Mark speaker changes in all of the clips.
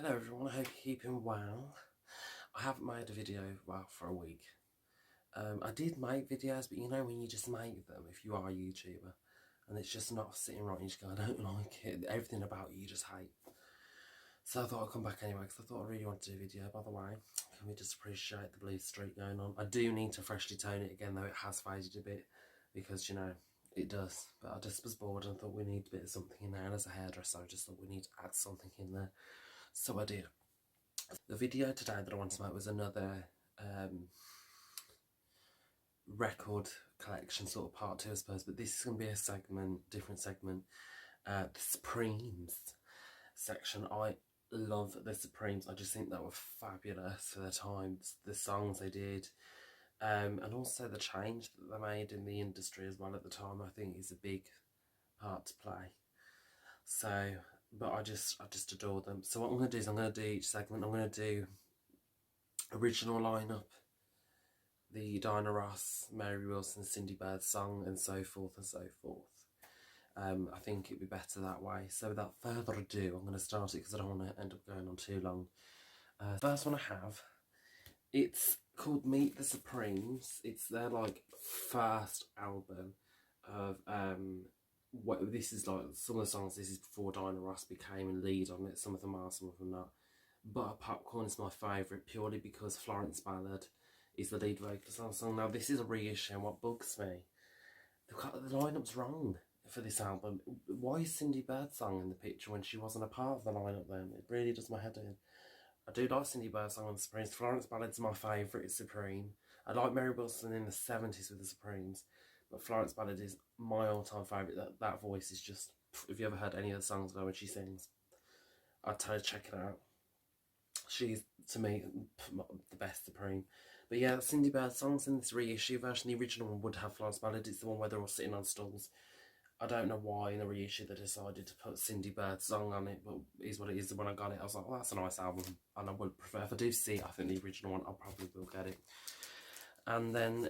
Speaker 1: Hello everyone, I hope you're keeping well. I haven't made a video, for a week. I did make videos, but you know when you just make them, if you are a YouTuber, and it's just not sitting right, and you just go, I don't like it, everything about you just hate. So I thought I'd come back anyway, because I thought I really wanted to do a video. By the way, can we just appreciate the blue streak going on? I do need to freshly tone it again, though it has faded a bit, because, you know, it does. But I just was bored and thought we need a bit of something in there, and as a hairdresser, I just thought we need to add something in there. So I did. The video today that I want to make was another record collection, sort of part 2 I suppose, but this is going to be a segment, different segment, the Supremes section. I love the Supremes. I just think they were fabulous for their time, the songs they did, and also the change that they made in the industry as well at the time. I think is a big part to play. So, but I just adore them. So what I'm going to do is I'm going to do each segment. I'm going to do original lineup, the Diana Ross, Mary Wilson, Cindy Bird song, and so forth and so forth. I think it'd be better that way. So without further ado, I'm going to start it because I don't want to end up going on too long. First one I have, it's called Meet the Supremes. It's their like first album of what this is like. Some of the songs, this is before Diana Ross became a lead on it. Some of them are, some of them not. Butter Popcorn is my favourite purely because Florence Ballard is the lead vocalist on the song. Now this is a reissue, and what bugs me, the lineup's wrong for this album. Why is Cindy Bird's song in the picture when she wasn't a part of the lineup then? It really does my head in. I do like Cindy Bird's song on the Supremes. Florence Ballard's my favourite, it's Supreme. I like Mary Wilson in the 70s with the Supremes, but Florence Ballard is my all-time favourite. That voice is just, if you ever heard any of the songs when she sings, I'd tell you to check it out. She's, to me, the best Supreme. But yeah, Cindy Bird songs in this reissue version. The original one would have Florence Ballard. It's the one where they're all sitting on stools. I don't know why in the reissue they decided to put Cindy Bird's song on it, but it is what it is. When I got it, I was like, well, that's a nice album. And I would prefer, if I do see it, I think the original one, I probably will get it. And then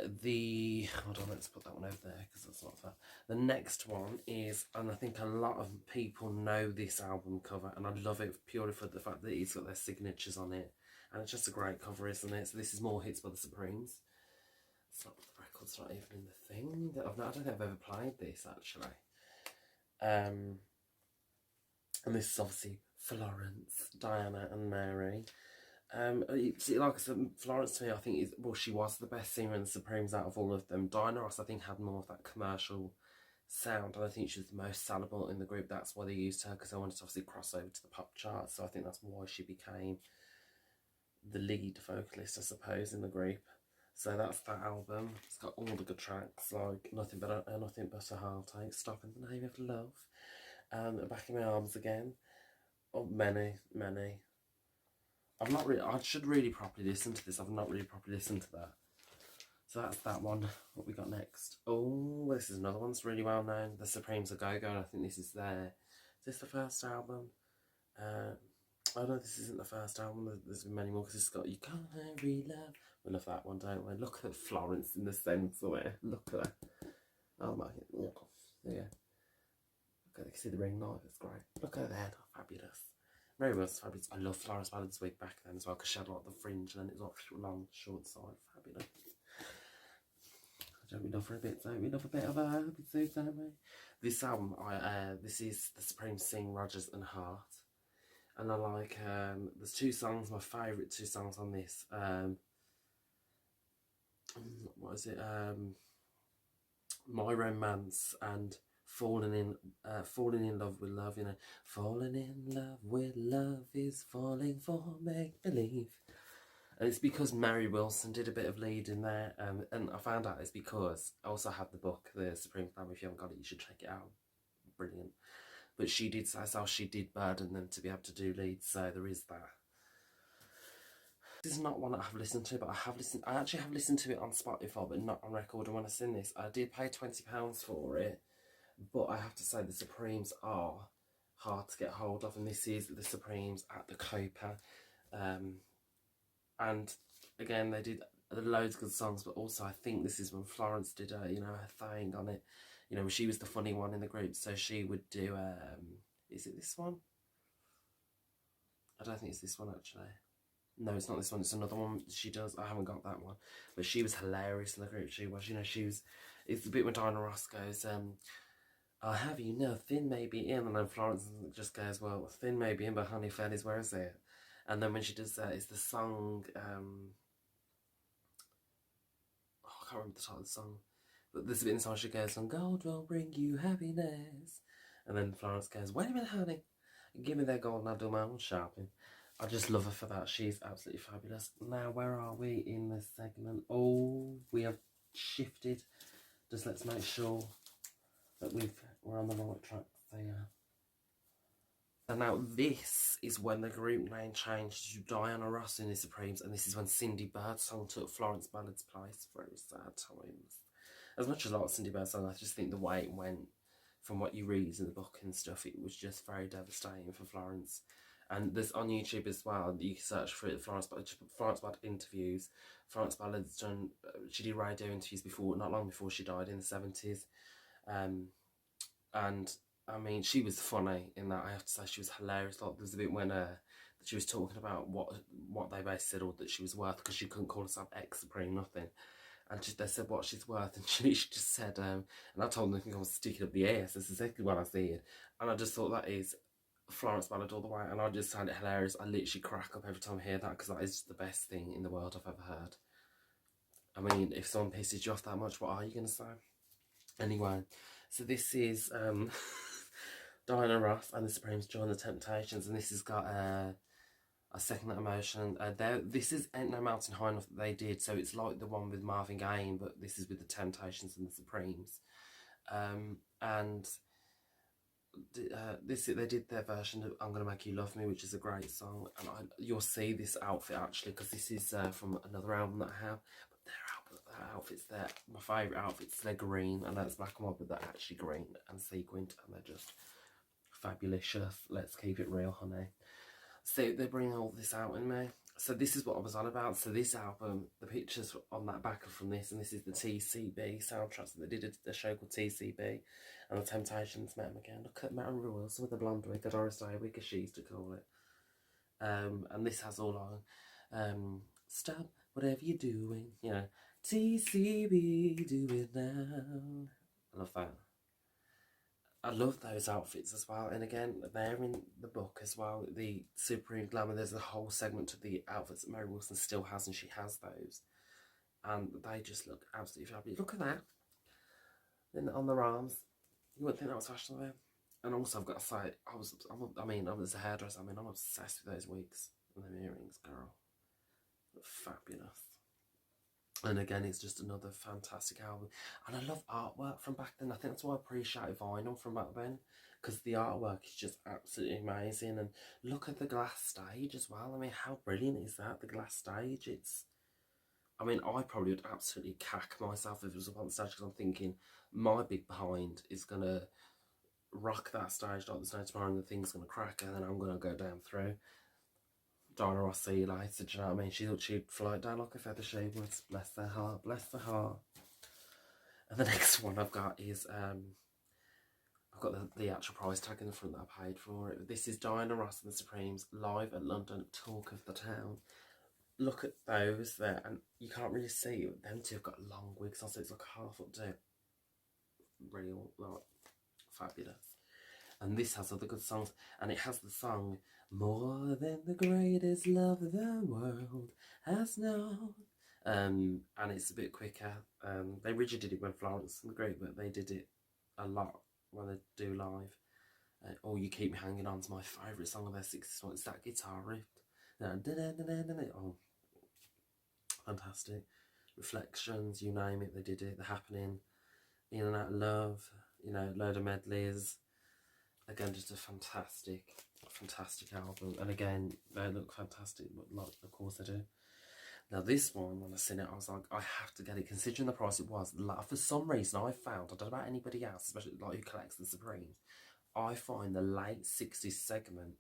Speaker 1: hold on, let's put that one over there because that's not fair. The next one is, and I think a lot of people know this album cover, and I love it purely for the fact that it's got their signatures on it, and it's just a great cover, isn't it? So this is More Hits by the Supremes. It's not, the record's not even in the thing. I don't think I've ever played this actually. And this is obviously Florence, Diana, and Mary. Like I said, Florence to me, I think is, well, she was the best singer in the Supremes out of all of them. Diana Ross, I think, had more of that commercial sound, and I think she was the most sellable in the group. That's why they used her, because they wanted to obviously cross over to the pop charts. So I think that's why she became the lead vocalist, I suppose, in the group. So that's that album. It's got all the good tracks, like Nothing But a Heartache, Stop in the Name of Love, Back in My Arms Again. Oh, many. I should really properly listen to this. I've not really properly listened to that. So that's that one. What we got next? Oh, this is another one that's really well known. The Supremes A Go-Go, and I think this is their... Is this the first album? Oh no, this isn't the first album. There's been many more because it's got You Can't Hurry Love. We love that one, don't we? Look at Florence in the centre. Look at her. Oh my... Yeah. Look at, you can see the ring light. It's great. Look at her there. Fabulous. Mary Wilson's fabulous. I love Florence Ballard's wig back then as well because she had like the fringe and then it was like long, short side. Fabulous. Don't we love her a bit? Don't we love a bit of her? Don't we? This album, this is the Supremes sing Rogers and Hart, and I like. There's two songs. My favourite two songs on this. What is it? My Romance and falling in love with love, you know. Falling in love with love is falling for make believe, and it's because Mary Wilson did a bit of lead in there, and I found out it's because I also have the book, The Supremes Album. If you haven't got it, you should check it out. Brilliant. But she did say so. She did burden them to be able to do leads, so there is that. This is not one that I have listened to, but I actually have listened to it on Spotify, but not on record. And when I seen this, I did pay £20 for it. But I have to say the Supremes are hard to get hold of, and this is the Supremes at the Copa. And again, they did loads of good songs, but also I think this is when Florence did her thing on it. You know, she was the funny one in the group, so she would do, is it this one? I don't think it's this one actually. No, it's not this one. It's another one she does. I haven't got that one, but she was hilarious in the group. She was, you know, she was. It's the bit when Diana Ross goes, "I'll have you know, thin may be in," and then Florence just goes, "Well, thin may be in, but honey, fat is where is it?" And then when she does that, it's the song. I can't remember the title of the song, but there's a bit in the song she goes, "And gold will bring you happiness," and then Florence goes, "Wait a minute, honey, give me that gold and I'll do my own shopping." I just love her for that. She's absolutely fabulous. Now, where are we in this segment? Oh, we have shifted. Just let's make sure that we're on the right track there. And now this is when the group name changed to Diana Ross in the Supremes, and this is when Cindy Birdsong took Florence Ballard's place. Very sad times. As much as I like Cindy Birdsong, I just think the way it went, from what you read in the book and stuff, it was just very devastating for Florence. And there's on YouTube as well, you can search for it, Florence Ballard interviews. Florence Ballard's done, she did radio interviews before, not long before she died in the 70s. And I mean, she was funny in that, I have to say. She was hilarious. Like, there was a bit when she was talking about what they basically said, or that she was worth, because she couldn't call herself ex-Supreme, nothing. And they said what she's worth, and she just said, and I told them I think I was sticking up the ass. That's exactly what I said. And I just thought that is Florence Ballard all the way, and I just found it hilarious. I literally crack up every time I hear that, because that is the best thing in the world I've ever heard. I mean, if someone pisses you off that much, what are you going to say? Anyway, so this is Diana Ross and the Supremes join the Temptations, and this has got a second emotion. This is Ain't No Mountain High Enough that they did, so it's like the one with Marvin Gaye, but this is with the Temptations and the Supremes. And they did their version of "I'm Gonna Make You Love Me," which is a great song, and you'll see this outfit actually, because this is from another album that I have. But their outfits, my favourite outfits. They're green, and that's black and white, but they're actually green and sequined, and they're just fabulous. Let's keep it real, honey. So they bring all this out in me. So this is what I was on about. So this album, the pictures on that back are from this, and this is the TCB soundtrack. So they did a show called TCB, and the Temptations met them again. Look at Mary Wilson with the blonde wig, the Doris Day wig, as she used to call it. And this has all on, stop whatever you're doing, you know, TCB, do it now. I love that. I love those outfits as well, and again, they're in the book as well. The Supreme Glamour, there's a whole segment of the outfits that Mary Wilson still has, and she has those, and they just look absolutely fabulous. Look at that, then on their arms, you wouldn't think that was fashionable. And also, I've got to say, I was a hairdresser. I mean, I'm obsessed with those wigs and them earrings, girl. Look fabulous. And again, it's just another fantastic album. And I love artwork from back then. I think that's why I appreciate vinyl from back then, because the artwork is just absolutely amazing. And look at the glass stage as well. I mean, how brilliant is that, the glass stage? I mean, I probably would absolutely cack myself if it was up on stage, because I'm thinking my big behind is going to rock that stage like there's no tomorrow, and the thing's going to crack, and then I'm going to go down through. Diana Ross, see you later, do you know what I mean? She thought she'd fly down like a feather, she would. Bless their heart, bless their heart. And the next one I've got is, I've got the actual price tag in the front that I paid for it. This is Diana Ross and the Supremes live at London, Talk of the Town. Look at those there, and you can't really see it. Them two have got long wigs on, so it's like a half up to real, like, fabulous. And this has other good songs, and it has the song "More Than the Greatest Love the World Has Known," and it's a bit quicker. They originally did it when Florence and the Great, but they did it a lot when they do live. "Oh, You Keep Me Hanging On" is my favourite song of their 60s one. It's that guitar riff. Oh, fantastic. Reflections, you name it, they did it. The Happening, In and Out of Love, you know, load of medleys. Again, just a fantastic album. And again, they look fantastic, but like, of course they do. Now this one, when I seen it, I was like, I have to get it, considering the price it was. Like, for some reason, I found, I don't know about anybody else, especially like who collects the Supremes, I find the late 60s segment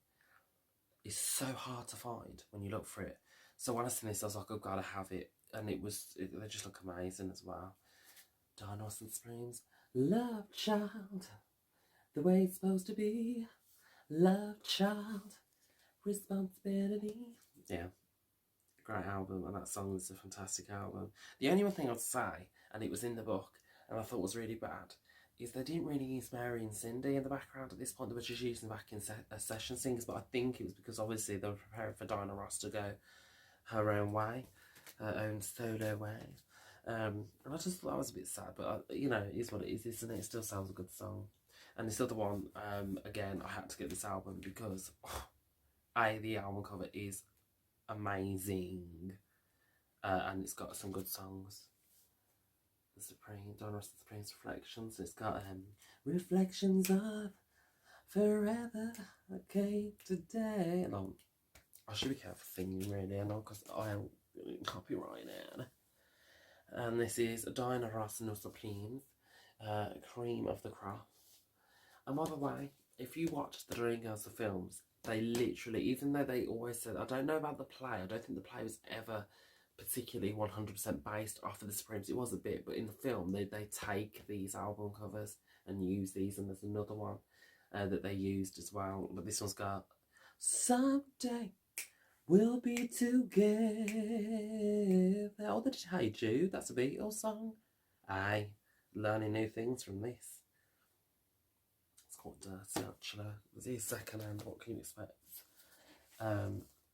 Speaker 1: is so hard to find when you look for it. So when I seen this, I was like, I've got to have it. And they just look amazing as well. Diana Ross and Supremes, Love Child, the way it's supposed to be. Love Child, responsibility. Yeah, great album, and that song is a fantastic album. The only one thing I'd say, and it was in the book, and I thought was really bad, is they didn't really use Mary and Cindy in the background at this point. They were just using backing session singers, but I think it was because obviously they were preparing for Diana Ross to go her own way, her own solo way. And I just thought that was a bit sad, but you know, it is what it is, isn't it? It still sounds a good song. And this other one, again, I had to get this album because the album cover is amazing, and it's got some good songs. The Supreme, Diana Ross the Supreme's Reflections. It's got Reflections of Forever, okay, today. And I should be careful singing really, I know, because I am copyrighted. And this is Diana Ross and the Supremes, Cream of the Crop. And by the way, if you watch the Dreamgirls the films, they literally, even though they always said, I don't know about the play, I don't think the play was ever particularly 100% based off of the Supremes. It was a bit, but in the film, they take these album covers and use these, and there's another one that they used as well. But this one's got Someday We'll Be Together. Oh, they did Hey Jude, that's a Beatles song. Aye, learning new things from this. It's quite dirty actually. It was his second hand, what can you expect?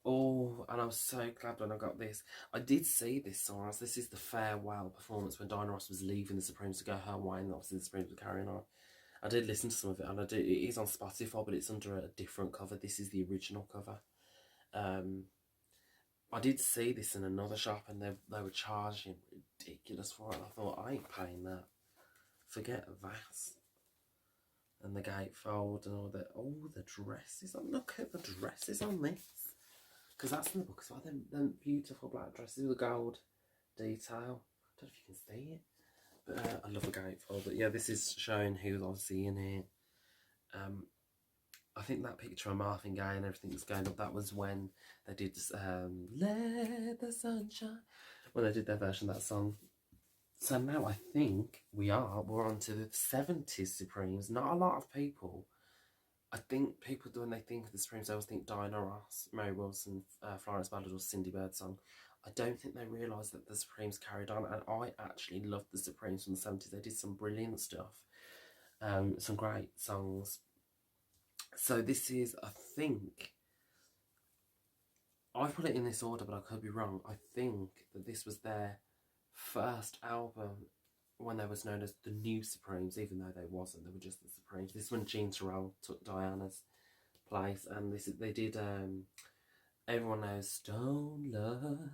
Speaker 1: Oh, and I was so glad when I got this. I did see this song. This is the farewell performance when Diana Ross was leaving the Supremes to go her way, and obviously the Supremes were carrying on. I did listen to some of it, and it is on Spotify, but it's under a different cover. This is the original cover. I did see this in another shop, and they were charging ridiculous for it. I thought, I ain't paying that. Forget that. And the gatefold and all that. Oh, the dresses. Look at the dresses on this. Because that's in the book as well. Them beautiful black dresses with gold detail. I don't know if you can see it. But I love the gatefold. But yeah, this is showing who's obviously in here. I think that picture of Marvin Gaye and everything that's going up, that was when they did Let the Sun Shine. When they did their version of that song. So now I think we're on to the 70s Supremes. Not a lot of people. I think people, when they think of the Supremes, they always think Diana Ross, Mary Wilson, Florence Ballard or Cindy Birdsong. I don't think they realise that the Supremes carried on, and I actually loved the Supremes from the 70s. They did some brilliant stuff, some great songs. So this is, I think, I've put it in this order, but I could be wrong. I think that this was their first album when they was known as the New Supremes, even though they wasn't, they were just the Supremes. This is when Jean Terrell took Diana's place, and they did Everyone Knows Stone Love,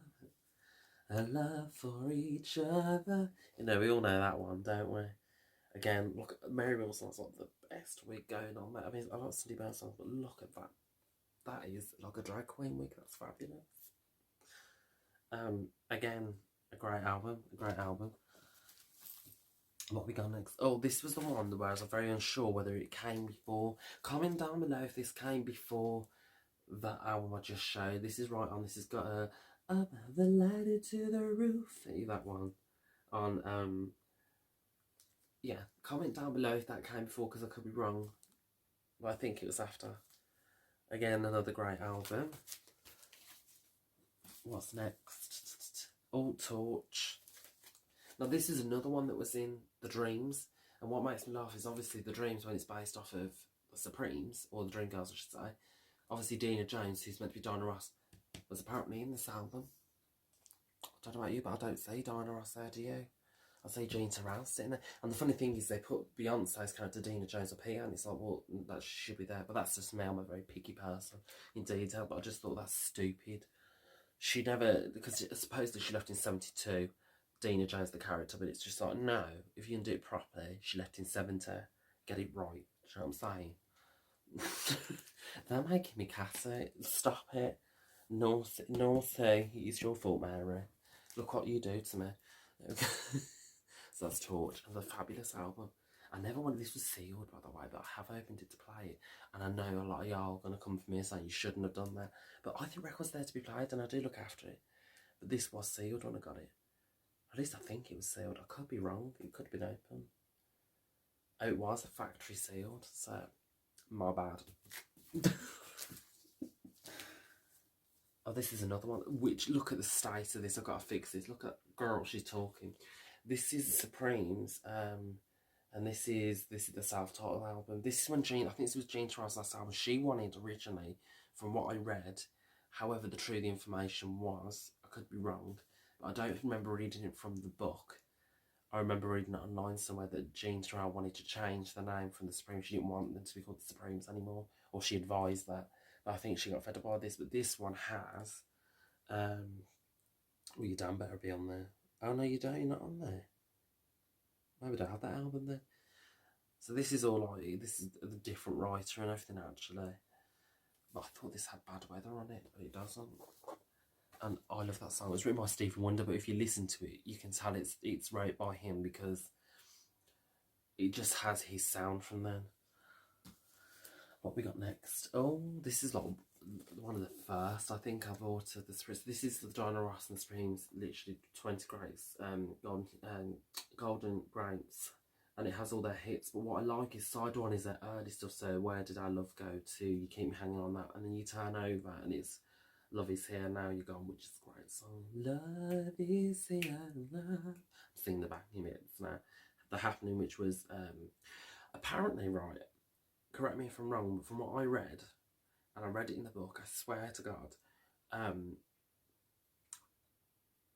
Speaker 1: a love for each other. You know, we all know that one, don't we? Again, look, Mary Wilson's like the best wig going on there. I mean, I like Cindy Birdsong, but look at that. That is like a drag queen wig. That's fabulous. Again, a great album. What we got next? Oh, this was the one where I was very unsure whether it came before. Comment down below if this came before that album I just showed. This is right on. This has got a Above the Ladder to the Roof. That one on. Yeah, comment down below if that came before, because I could be wrong. But I think it was after. Again, another great album. What's next? Alt Torch. Now this is another one that was in The Dreams, and what makes me laugh is obviously The Dreams, when it's based off of the Supremes, or the Dreamgirls I should say. Obviously Dina Jones, who's meant to be Diana Ross, was apparently in this album. I don't know about you, but I don't see Diana Ross there, do you? I see Jean Terrell sitting there. And the funny thing is they put Beyonce's character Dina Jones up here, and it's like, well, that should be there. But that's just me, I'm a very picky person in detail, but I just thought that's stupid. She never, because supposedly she left in 72, Dina Jones the character, but it's just like, no, if you can do it properly, she left in 70, get it right. Do you know what I'm saying? They're making me Cassie. Stop it. Naughty, it's your fault, Mary. Look what you do to me. Okay. So that's Torch, and the fabulous album. I never wanted, this was sealed by the way, but I have opened it to play it, and I know a lot of y'all are going to come for me saying you shouldn't have done that, but I think records there to be played, and I do look after it. But this was sealed when I got it. At least I think it was sealed. I could be wrong. It could have been open. Oh, it was a factory sealed, so my bad. Oh, this is another one. Which, look at the state of this. I've got to fix this. Look at girl, she's talking. This is the Supremes, and this is the self-titled album. This is when Jean, I think this was Jean Tarrant's last album. She wanted originally, from what I read, however the true the information was, I could be wrong, but I don't remember reading it from the book. I remember reading it online somewhere that Jean Tarrant wanted to change the name from the Supremes. She didn't want them to be called the Supremes anymore, or she advised that. But I think she got fed up by this. But this one has, well, you damn better be on there. Oh no, you don't. You're not on there. Maybe don't have that album then. So this is all like, this is a different writer and everything actually. But I thought this had Bad Weather on it, but it doesn't. And I love that song. It was written by Stephen Wonder, but if you listen to it, you can tell it's wrote by him because it just has his sound from then. What we got next? Oh, this is like one of the first I think I bought of the Supremes. This is the Diana Ross and the Supremes, literally 20 Grapes, Golden Grapes, and it has all their hits. But what I like is side one is their early stuff. So Where Did Our Love Go To? You Keep Me Hanging On That, and then you turn over and it's Love Is Here Now You're Gone, which is a great song. Love is here, love. I'm singing the backing bits now. The Happening, which was apparently, right, correct me if I'm wrong, but from what I read, and I read it in the book, I swear to God,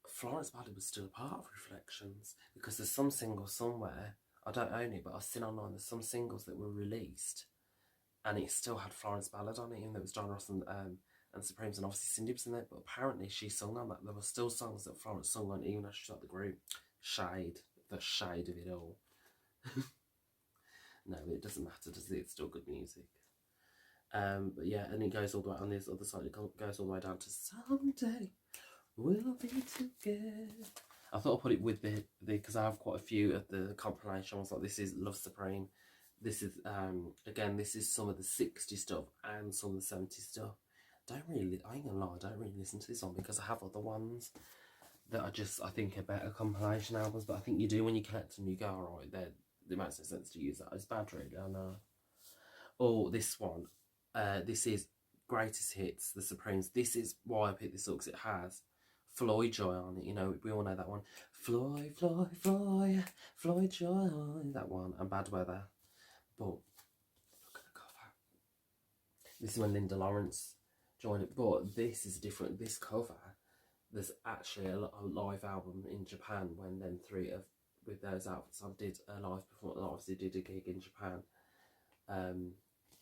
Speaker 1: Florence Ballard was still a part of Reflections, because there's some singles somewhere, I don't own it, but I've seen online, there's some singles that were released, and it still had Florence Ballard on it, even though it was Diana Ross and Supremes, and obviously Cindy was in there, but apparently she sung on that. There were still songs that Florence sung on, even though she's not the group. Shade, the shade of it all. No, it doesn't matter, does it? It's still good music. But yeah, and it goes all the way on this other side. It goes all the way down to Someday We'll Be Together. I thought I'd put it with the because I have quite a few of the compilation ones. Like this is Love Supreme. This is again, this is some of the 60s stuff and some of the 70s stuff. I ain't gonna lie, I don't really listen to this one because I have other ones that I think are better compilation albums. But I think you do when you collect them. You go, alright, it makes no sense to use that. It's bad, really. I know. Oh, this one. This is Greatest Hits, The Supremes. This is why I picked this up, because it has Floyd Joy on it. You know, we all know that one. Floyd Joy, that one, and Bad Weather. But look at the cover. This is when Linda Lawrence joined it. But this is different. This cover, there's actually a live album in Japan when them three with those outfits. I did a live performance. I obviously did a gig in Japan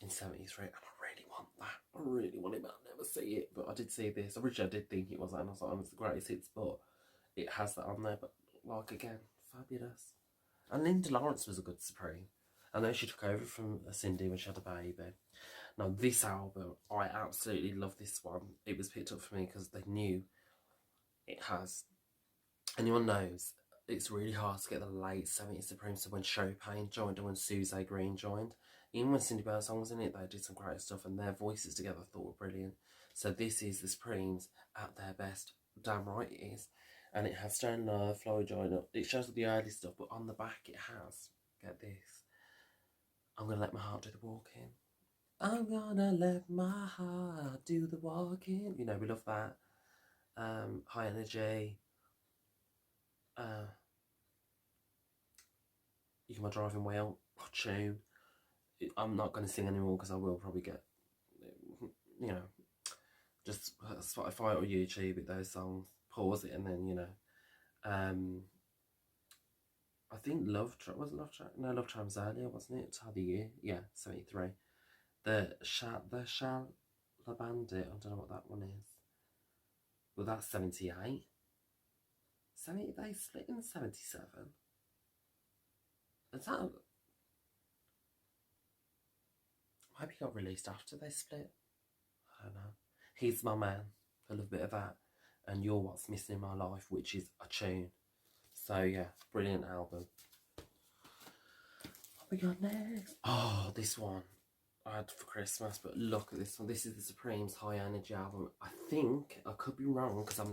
Speaker 1: in 73, and I really want that. I really want it, but I'll never see it. But I did see this. Originally, I did think it was that, and I was like, oh, it's the Greatest Hits, but it has that on there. But like again, fabulous. And Linda Lawrence was a good Supreme. I know she took over from Cindy when she had a baby. Now this album, I absolutely love this one. It was picked up for me because they knew it has. Anyone knows it's really hard to get the late 70s Supremes. So when Chopin joined and when Suze Green joined, even when Cindy Birdsong was in it, they did some great stuff, and their voices together I thought were brilliant. So this is the Supremes at their best. Damn right it is. And it has Stone Love, Floyd Joy. It shows the early stuff, but on the back it has, get this, I'm gonna let my heart do the walking. I'm gonna let my heart do the walking. You know, we love that. High Energy. You Can My Driving Wheel. Tune. I'm not going to sing anymore because I will probably get, you know, just Spotify or YouTube with those songs, pause it, and then, you know, I think Love Trap was earlier, wasn't it? It's how the year, yeah, 73. The Shall La Bandit, I don't know what that one is. Well, that's 78. They split in 77. Is that? Maybe it got released after they split. I don't know. He's My Man, a little bit of that, and You're What's Missing in My Life, which is a tune. So yeah, brilliant album. What we got next? Oh, this one I had for Christmas, but look at this one. This is the Supremes High Energy album. I think, I could be wrong, because I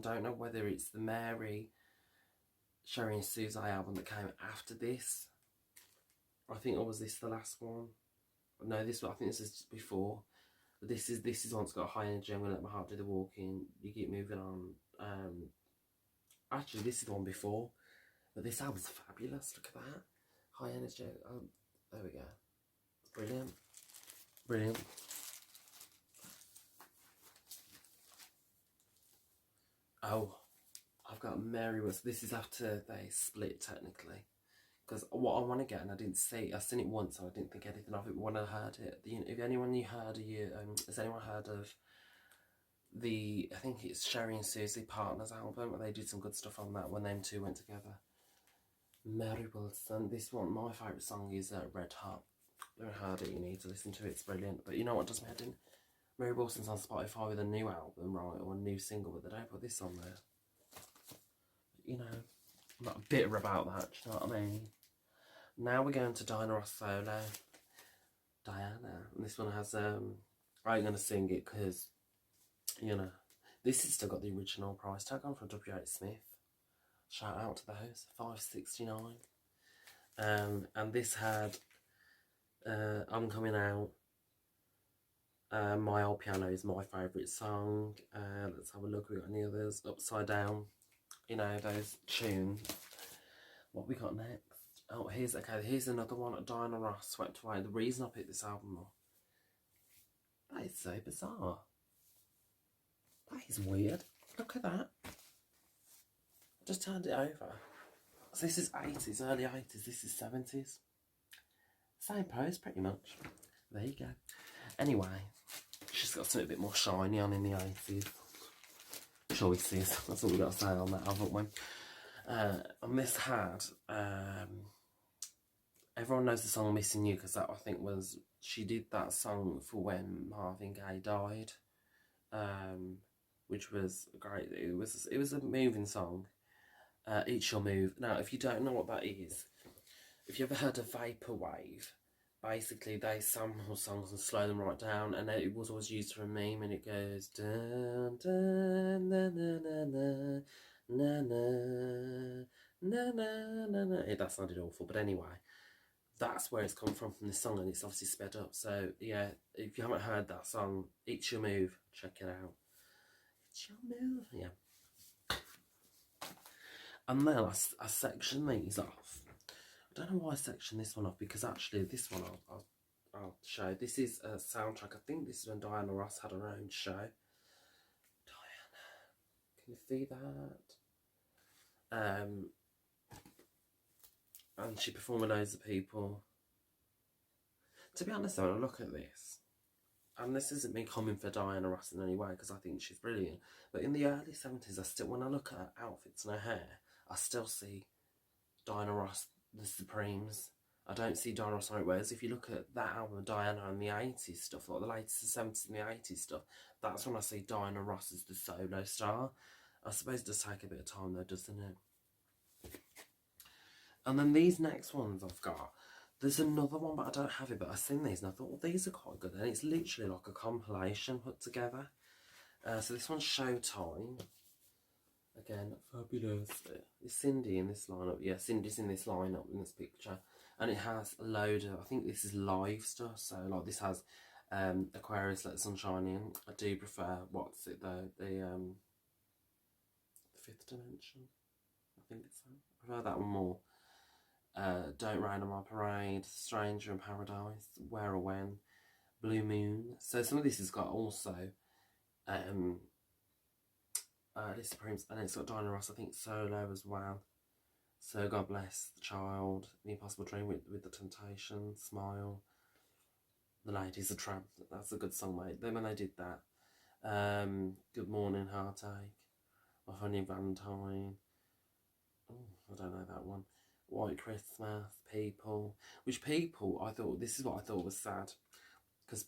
Speaker 1: don't know whether it's the Mary, Sherry and Susie album that came after this. I think, or was this the last one? No, I think this is before. This is one's got high energy. I'm gonna let my heart do the walking. You keep moving on. Actually, this is the one before, but this album's fabulous. Look at that, high energy. There we go. Brilliant, brilliant. Oh, I've got Mary was. This is after they split technically, because what I want to get, and I didn't see. I seen it once, and I didn't think anything of it. But when I heard it, if anyone you heard has anyone heard of the? I think it's Sherry and Susie Partners album. They did some good stuff on that when them two went together. Mary Wilson. This one, my favourite song is Red Hot. If you haven't heard it, you need to listen to it. It's brilliant. But you know what does me head in? Mary Wilson's on Spotify with a new album, right, or a new single, but they don't put this on there. You know, I'm not bitter about that, do you know what I mean? Now we're going to Diana Ross solo. Diana. And this one has, I ain't going to sing it because, you know, this has still got the original price tag on from W.H. Smith. Shout out to those, $5.69. And this had, I'm Coming Out. My Old Piano is my favourite song. Let's have a look. We got any others? Upside Down. You know, those tunes. What we got next? Oh, here's another one. Diana Ross, Swept Away. The reason I picked this album up. That is so bizarre. That is weird. Look at that. I just turned it over. So this is 80s, early 80s. This is 70s. Same pose, pretty much. There you go. Anyway, she's got something a bit more shiny on in the 80s. Choices. That's all we got to say on that, haven't we? And this had, everyone knows the song Missing You, because that I think was, she did that song for when Marvin Gaye died, which was great. It was a moving song. Eat Your Move. Now, if you don't know what that is, if you ever heard of Vaporwave, basically they sample songs and slow them right down, and it was always used for a meme, and it goes dun, dun, na, na, na, na, na, na, na, na, na. That sounded awful, but anyway, that's where it's come from this song, and it's obviously sped up. So yeah, if you haven't heard that song, It's Your Move, check it out. It's Your Move, yeah. And then I section these off. I don't know why I sectioned this one off, because actually this one I'll show. This is a soundtrack. I think this is when Diana Ross had her own show. Diana, can you see that? And she performed with loads of people. To be honest, when I look at this, and this isn't me coming for Diana Ross in any way, because I think she's brilliant, but in the early 70s, when I look at her outfits and her hair, I still see Diana Ross, the Supremes. I don't see Diana Ross on it. Whereas if you look at that album, Diana, and the 80s stuff, like the latest, the 70s and the 80s stuff, that's when I see Diana Ross as the solo star. I suppose it does take a bit of time though, doesn't it? And then these next ones I've got, there's another one, but I don't have it, but I've seen these and I thought, well, these are quite good. And it's literally like a compilation put together. So this one's Showtime. Again, fabulous. Is Cindy in this lineup? Yeah, Cindy's in this lineup in this picture. And it has a load of, I think this is live stuff. So, like, this has Aquarius, Let the Sun Shine In. I do prefer, what's it though? The Fifth Dimension. I think it's that. I prefer that one more. Don't Rain on My Parade, Stranger in Paradise, Where or When, Blue Moon. So some of this has got also Lisa Supremes, and it's got Diana Ross, I think, solo as well. So God Bless the Child, The Impossible Dream with The Temptations, Smile, The Ladies, A Tramp. That's a good song, mate. Then when they did that, Good Morning Heartache, My Funny Valentine. Oh, I don't know that one. White Christmas, People. Which People, I thought, this is what I thought was sad. Because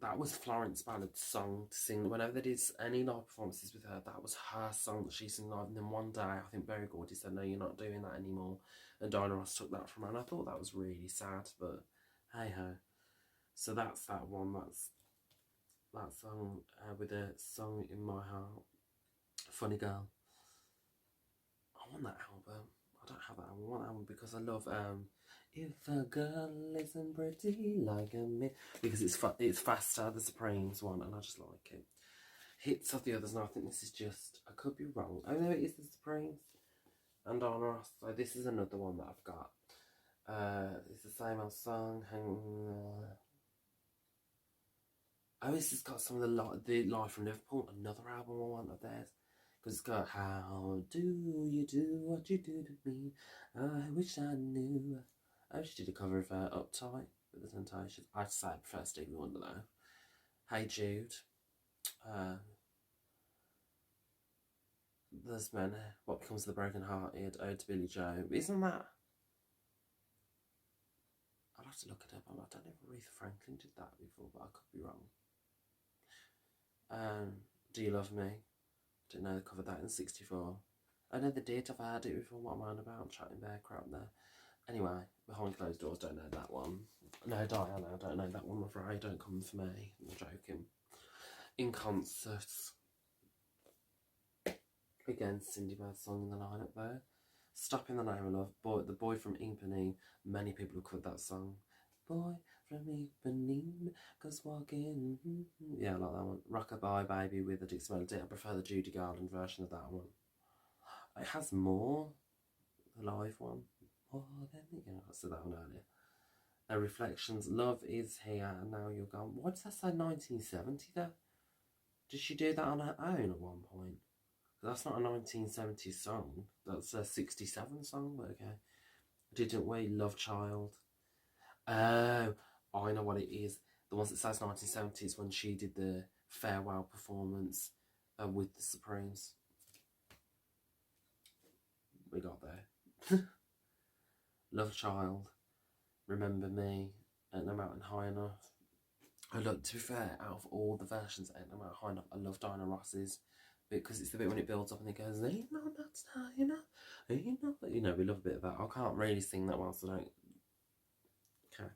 Speaker 1: that was Florence Ballard's song to sing. Whenever they did any live performances with her, that was her song that she sang live. And then one day, I think Berry Gordy said, no, you're not doing that anymore. And Diana Ross took that from her. And I thought that was really sad, but hey ho. So that's that one. That's that song with a Song in My Heart. Funny Girl. I want that album. I don't have that album. I want that album because I love If a girl isn't pretty like a me, because it's faster, the Supremes one, and I just like it. Hits of the others, and I think this is just, I could be wrong. Oh no, it is the Supremes and Diana Ross. So this is another one that I've got. It's the same old song. Oh, this has got some of the Live from Liverpool, another album I want of theirs. Because it's got, how do you do what you do to me? I wish I knew. Oh, she did a cover of Uptight with the Temptations. I'd say I prefer Stevie Wonder though. Hey Jude. There's many. What Becomes of the Broken Hearted, Ode to Billy Joe. Isn't that? I'll have to look it up. I don't know if Aretha Franklin did that before, but I could be wrong. Do You Love Me? Didn't know they covered that in '64. I know they did. I've heard it before. What am I on about? Chatting bear crap there. Anyway, Behind Closed Doors, don't know that one. No, Diana, I don't know that one. I'm afraid. Don't come for me. I'm joking. In Concerts. Again, Cindy Bird's song in the lineup there. Stop in the Name of Love. The Boy from Ipanema. Many people have covered that song. Boy from Ipanema goes walking. Yeah, I like that one. Rockabye Baby with the Dixie Melody. I prefer the Judy Garland version of that one. It has more. The live one. More than I said that one earlier. Reflections. Love is here and now you're gone. Why does that say 1970 though? Did she do that on her own at one point? That's not a 1970s song. That's a 67 song, but okay. Didn't we? Love Child. Oh, I know what it is. The ones that says 1970s when she did the farewell performance with the Supremes. We got there. Love Child. Remember Me. Ain't No Mountain High Enough. Oh, look, to be fair, out of all the versions of Ain't No Mountain High Enough, I love Diana Ross's. Because it's the bit when it builds up and it goes, ain't no nuts high enough, ain't no... You know, we love a bit of that. I can't really sing that whilst I don't... Okay.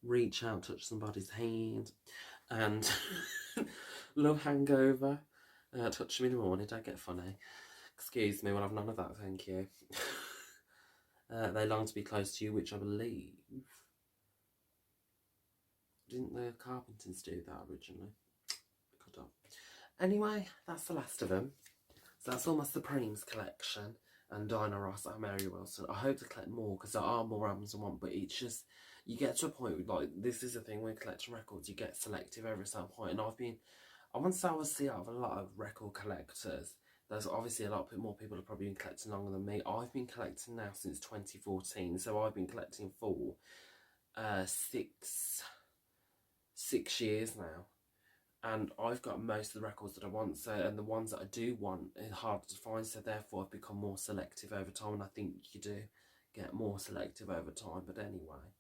Speaker 1: Reach Out, Touch Somebody's Hand. And Love Hangover. Touch Me in the Morning, Don't Get Funny. Excuse me, we'll have none of that, thank you. They Long to Be Close to You, which I believe... Didn't the Carpenters do that originally? Cut up. Anyway, that's the last of them. So that's all my Supremes collection. And Diana Ross and Mary Wilson. I hope to collect more because there are more albums I want, but it's just, you get to a point where, like, this is the thing with collecting records, you get selective every certain point. And I want to say I was see out of a lot of record collectors. There's obviously a lot more people have probably been collecting longer than me. I've been collecting now since 2014, so I've been collecting for 6 years now. And I've got most of the records that I want, so, and the ones that I do want are harder to find, so therefore I've become more selective over time, and I think you do get more selective over time. But anyway,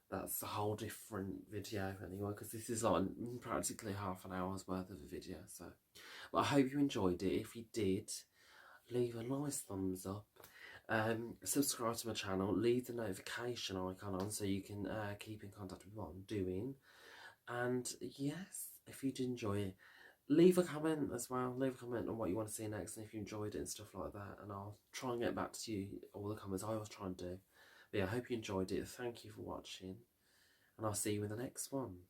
Speaker 1: that's a whole different video anyway, because this is like practically half an hour's worth of a video. So, but I hope you enjoyed it. If you did, leave a nice thumbs up. Subscribe to my channel, leave the notification icon on so you can keep in contact with what I'm doing. And yes, if you did enjoy it, leave a comment as well. Leave a comment on what you want to see next and if you enjoyed it and stuff like that. And I'll try and get back to you, all the comments. I always try and do. But yeah, I hope you enjoyed it. Thank you for watching. And I'll see you in the next one.